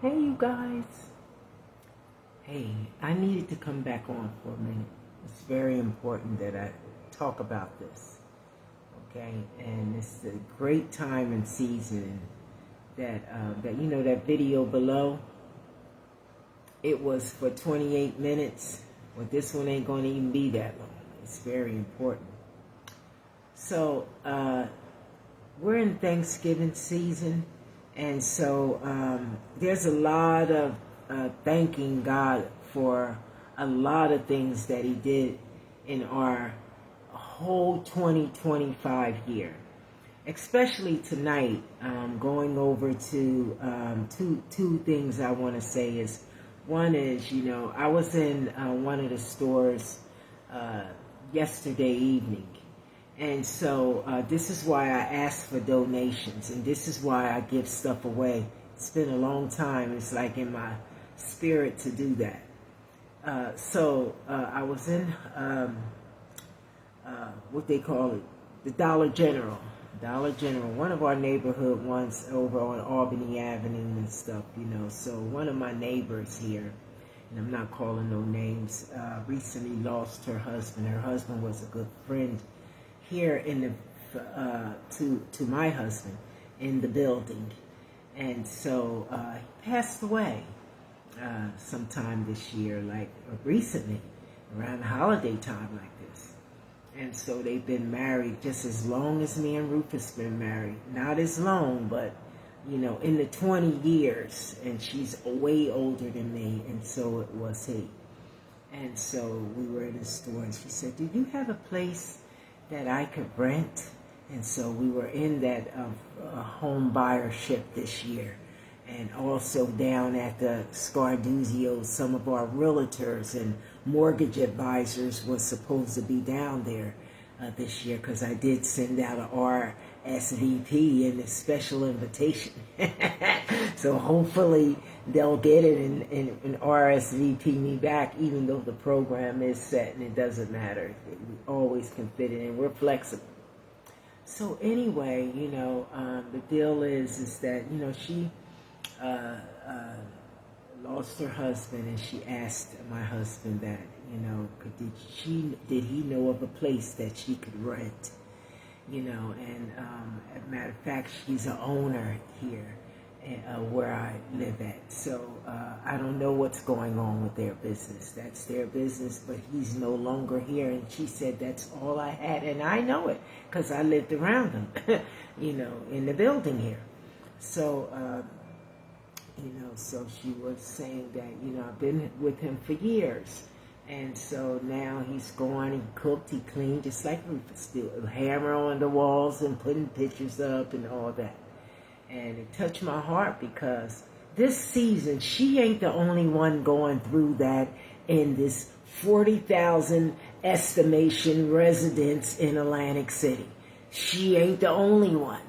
Hey, you guys. Hey, I needed to come back on for a minute. It's very important that I talk about this, okay? And it's a great time and season that that video below. It was for 28 minutes. Well, this one ain't going to even be that long. It's very important. So we're in Thanksgiving season. And so there's a lot of thanking God for a lot of things that He did in our whole 2025 year. Especially tonight, going over to two things I want to say is, one is, I was in one of the stores yesterday evening. And so this is why I ask for donations, and this is why I give stuff away. It's been a long time. It's like in my spirit to do that. So I was in what they call it, the Dollar General. Dollar General, one of our neighborhood ones over on Albany Avenue and stuff, So one of my neighbors here, and I'm not calling no names, recently lost her husband. Her husband was a good friend here in the to my husband in the building, and so he passed away sometime this year, like recently, around holiday time like this. And so they've been married just as long as me and Rufus been married. Not as long, but in the 20 years, and she's way older than me, and so it was he. And so we were in the store, and she said, "Do you have a place that I could rent?" And so we were in that home buyership this year, and also down at the Scarduzio, some of our realtors and mortgage advisors was supposed to be down there this year, because I did send out an RSVP and a special invitation. So hopefully they'll get it and RSVP me back, even though the program is set, and it doesn't matter. We always can fit it in. We're flexible. So anyway, the deal is that, she lost her husband, and she asked my husband that, did he know of a place that she could rent? And as a matter of fact, she's an owner here where I live at. So I don't know what's going on with their business. That's their business, but he's no longer here. And she said that's all I had. And I know it because I lived around him, in the building here. So, so she was saying that, I've been with him for years. And so now he's gone, he cooked, he cleaned, just like Rufus did. Hammer on the walls and putting pictures up and all that. And it touched my heart because this season, she ain't the only one going through that in this 40,000 estimation residents in Atlantic City. She ain't the only one,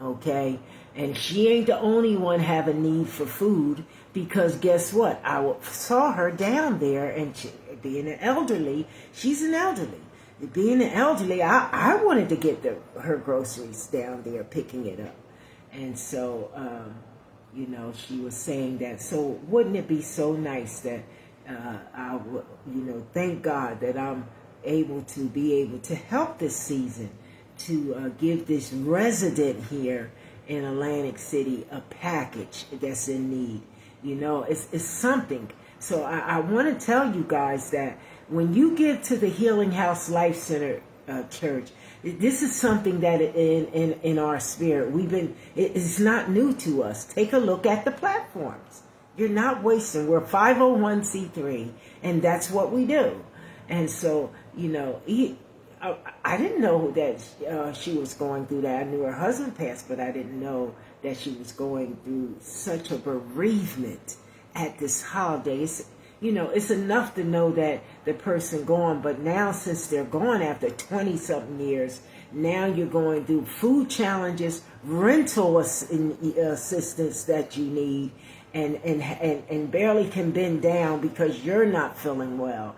okay? And she ain't the only one have a need for food, because guess what? I saw her down there, and she, being an elderly, she's an elderly. Being an elderly, I wanted to get her groceries down there, picking it up. And so, she was saying that, so wouldn't it be so nice that I would, thank God that I'm able to help this season, to give this resident here in Atlantic City a package that's in need. It's something. So I want to tell you guys that when you get to the Healing House Life Center Church, this is something that in our spirit, it's not new to us. Take a look at the platforms. You're not wasting. We're 501c3, and that's what we do. And so, I didn't know that she was going through that. I knew her husband passed, but I didn't know that she was going through such a bereavement at this holiday. It's enough to know that the person gone, but now since they're gone after 20-something years, now you're going through food challenges, rental assistance that you need, and barely can bend down because you're not feeling well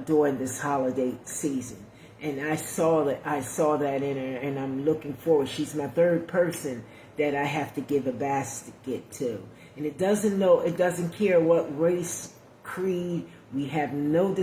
during this holiday season. And I saw that in her, and I'm looking forward. She's my third person that I have to give a basket to. And it doesn't care what race, creed. We have no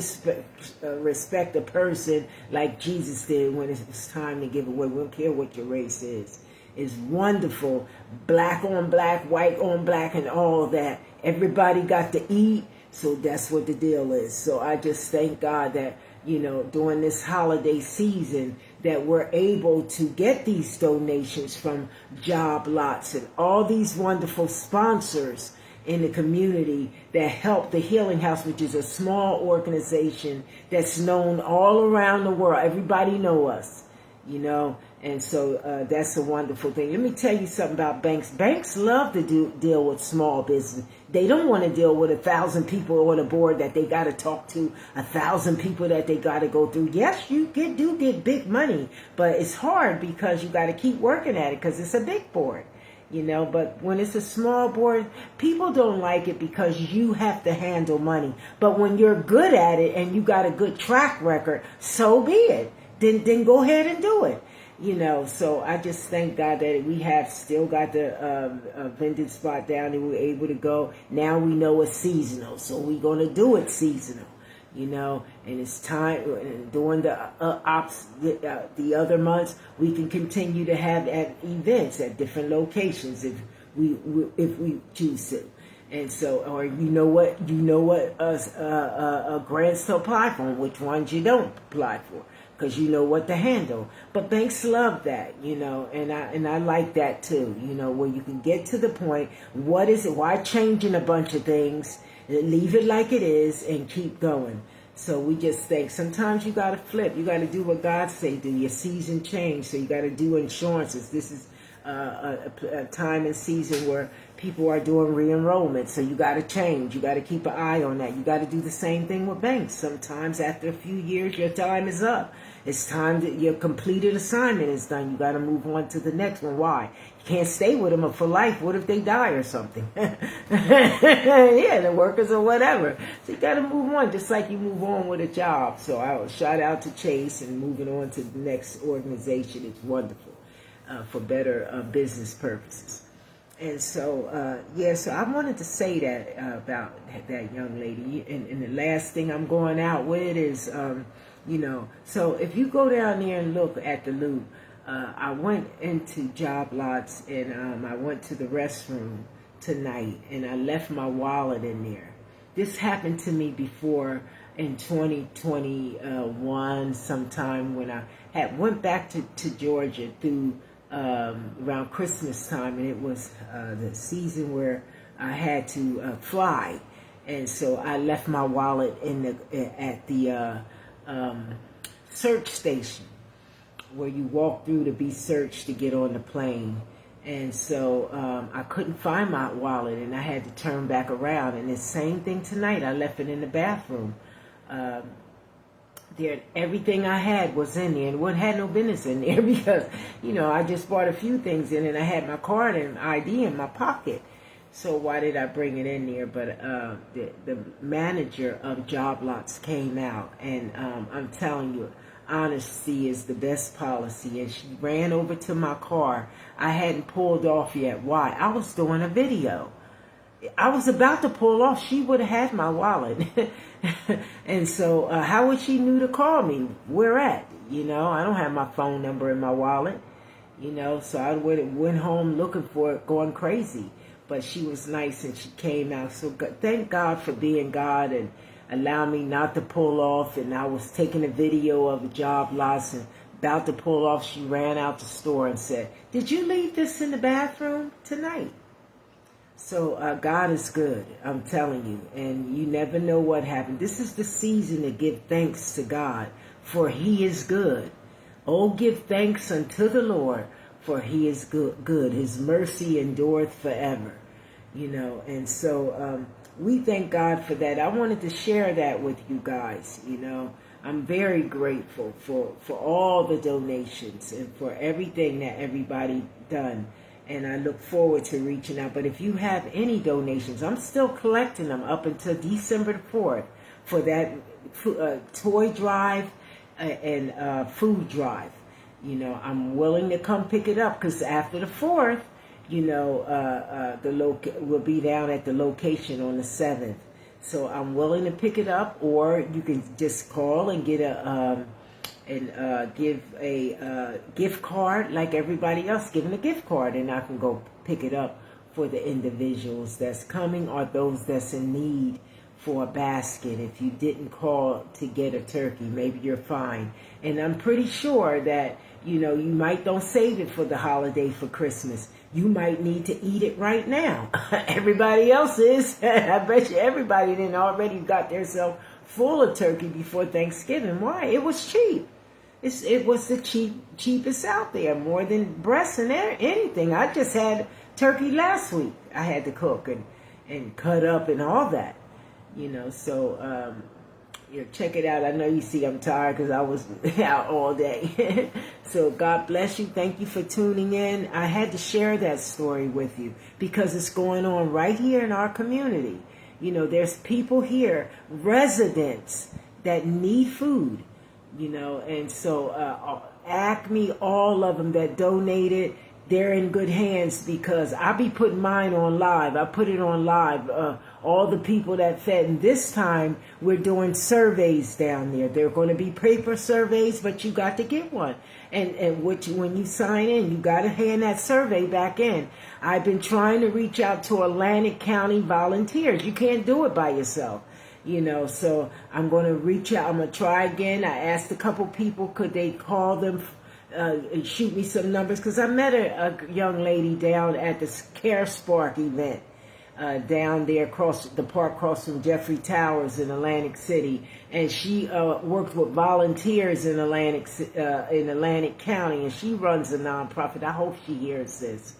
respect a person like Jesus did when it was time to give away. We don't care what your race is. It's wonderful. Black on black, white on black, and all that. Everybody got to eat. So that's what the deal is. So I just thank God that, during this holiday season, that we're able to get these donations from Job Lots and all these wonderful sponsors in the community that help the Healing House, which is a small organization that's known all around the world. Everybody know us, and so that's a wonderful thing. Let me tell you something about banks. Banks love to deal with small business. They don't want to deal with 1,000 people on a board that they got to talk to, 1,000 people that they got to go through. Yes, you do get big money, but it's hard because you got to keep working at it because it's a big board. But when it's a small board, people don't like it because you have to handle money. But when you're good at it and you got a good track record, so be it. Then go ahead and do it. So I just thank God that we have still got the vending spot down and we're able to go. Now we know it's seasonal, so we're going to do it seasonal. And it's time during the other months we can continue to have at events at different locations if we choose to. And so, or what grants to apply for, and which ones you don't apply for, because you know what to handle. But banks love that, and I like that too, where you can get to the point. What is it? Why changing a bunch of things? Leave it like it is and keep going. So we just think sometimes you got to flip. You got to do what God say do. Your season change, so you got to do insurances. This is a time and season where people are doing re-enrollment, so you got to change. You got to keep an eye on that. You got to do the same thing with banks. Sometimes after a few years, your time is up. It's time that your completed assignment is done. You got to move on to the next one. Why? You can't stay with them for life. What if they die or something? Yeah, the workers or whatever. So you got to move on, just like you move on with a job. So I will shout out to Chase and moving on to the next organization. It's wonderful for better business purposes. And so, so I wanted to say that about that young lady. And the last thing I'm going out with is, so if you go down there and look at the Loop, I went into Job Lots and I went to the restroom tonight and I left my wallet in there. This happened to me before in 2021 sometime when I went back to Georgia through around Christmas time, and it was the season where I had to fly, and so I left my wallet at the search station where you walk through to be searched to get on the plane. And so I couldn't find my wallet, and I had to turn back around. And the same thing tonight, I left it in the bathroom. Everything I had was in there, and what had no business in there because, I just bought a few things in, and I had my card and ID in my pocket. So why did I bring it in there? But the manager of Job Lots came out, and I'm telling you, honesty is the best policy. And she ran over to my car. I hadn't pulled off yet. Why? I was doing a video. I was about to pull off. She would have had my wallet. And so how would she knew to call me? Where at? I don't have my phone number in my wallet. So I went home looking for it, going crazy. But she was nice and she came out. So thank God for being God and allow me not to pull off. And I was taking a video of a Job Lots and about to pull off. She ran out the store and said, "Did you leave this in the bathroom tonight?" So God is good, I'm telling you, and you never know what happened. This is the season to give thanks to God, for He is good. Oh, give thanks unto the Lord, for He is good. His mercy endureth forever, and so we thank God for that. I wanted to share that with you guys, I'm very grateful for all the donations and for everything that everybody done. And I look forward to reaching out. But if you have any donations, I'm still collecting them up until December the 4th for that toy drive and food drive. I'm willing to come pick it up because after the 4th, we'll be down at the location on the 7th. So I'm willing to pick it up, or you can just call and get give a gift card like everybody else giving a gift card, and I can go pick it up for the individuals that's coming or those that's in need for a basket. If you didn't call to get a turkey, maybe you're fine. And I'm pretty sure that, you might don't save it for the holiday for Christmas. You might need to eat it right now. Everybody else is. I bet you everybody didn't already got themselves full of turkey before Thanksgiving. Why? It was cheap. It was the cheapest out there, more than breasts and anything. I just had turkey last week. I had to cook and cut up and all that. So check it out. I know you see I'm tired because I was out all day. So God bless you. Thank you for tuning in. I had to share that story with you because it's going on right here in our community. There's people here, residents, that need food, and so Acme, all of them that donated, they're in good hands because I be putting mine on live. I put it on live. All the people that fed. And this time we're doing surveys down there. They're going to be paper surveys, but you got to get one. And when you sign in, you got to hand that survey back in. I've been trying to reach out to Atlantic County volunteers. You can't do it by yourself. So I'm going to reach out. I'm going to try again. I asked a couple people, could they call them, shoot me some numbers, because I met a young lady down at the Care Spark event down there across the park, across from Jeffrey Towers in Atlantic City, and she worked with volunteers in Atlantic County, and she runs a nonprofit. I hope she hears this.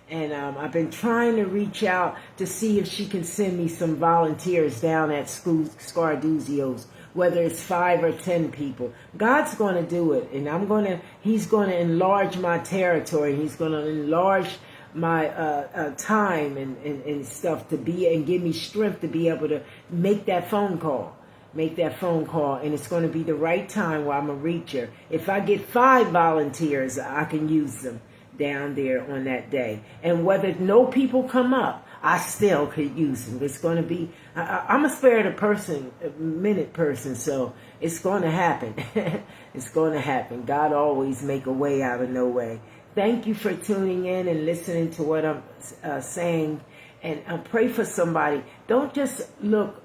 And I've been trying to reach out to see if she can send me some volunteers down at Scarduzio's, whether it's 5 or 10 people. God's going to do it, and He's going to enlarge my territory. He's going to enlarge my time and stuff and give me strength to be able to make that phone call. And it's going to be the right time where I'm going to reach her. If I get 5 volunteers, I can use them down there on that day. And whether no people come up, I still could use them. It's going to be, I'm a minute person, so it's going to happen. It's going to happen. God always make a way out of no way. Thank you for tuning in and listening to what I'm saying. And pray for somebody. Don't just look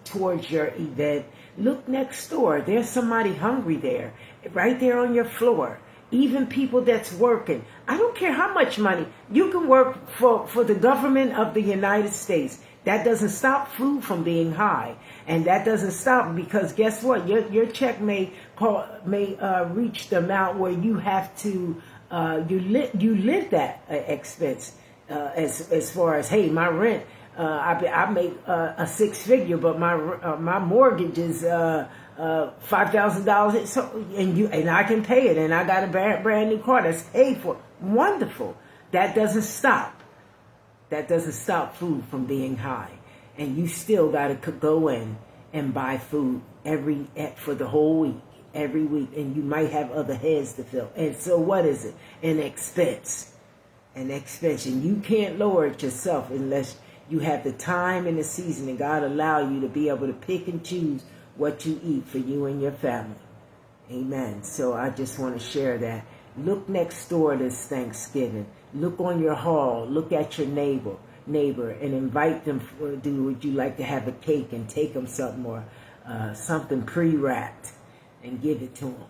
towards your event. Look next door. There's somebody hungry there, right there on your floor. Even people that's working. I don't care how much money. You can work for the government of the United States. That doesn't stop food from being high. And that doesn't stop because guess what? Your check may reach the amount where you have to, you live that expense. As far as, hey, my rent, I make a 6-figure, but my mortgage is $5,000. So and I can pay it, and I got a brand new car that's paid for. Wonderful. That doesn't stop. That doesn't stop food from being high, and you still got to go in and buy food for the whole week, every week, and you might have other heads to fill. And so, what is it? An expense. And you can't lower it yourself unless you have the time and the season and God allow you to be able to pick and choose what you eat for you and your family. Amen. So I just want to share that. Look next door this Thanksgiving. Look on your hall. Look at your neighbor and invite them. Would you like to have a cake and take them something or something pre-wrapped and give it to them.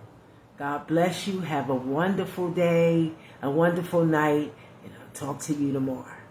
God bless you. Have a wonderful day, a wonderful night. Talk to you tomorrow.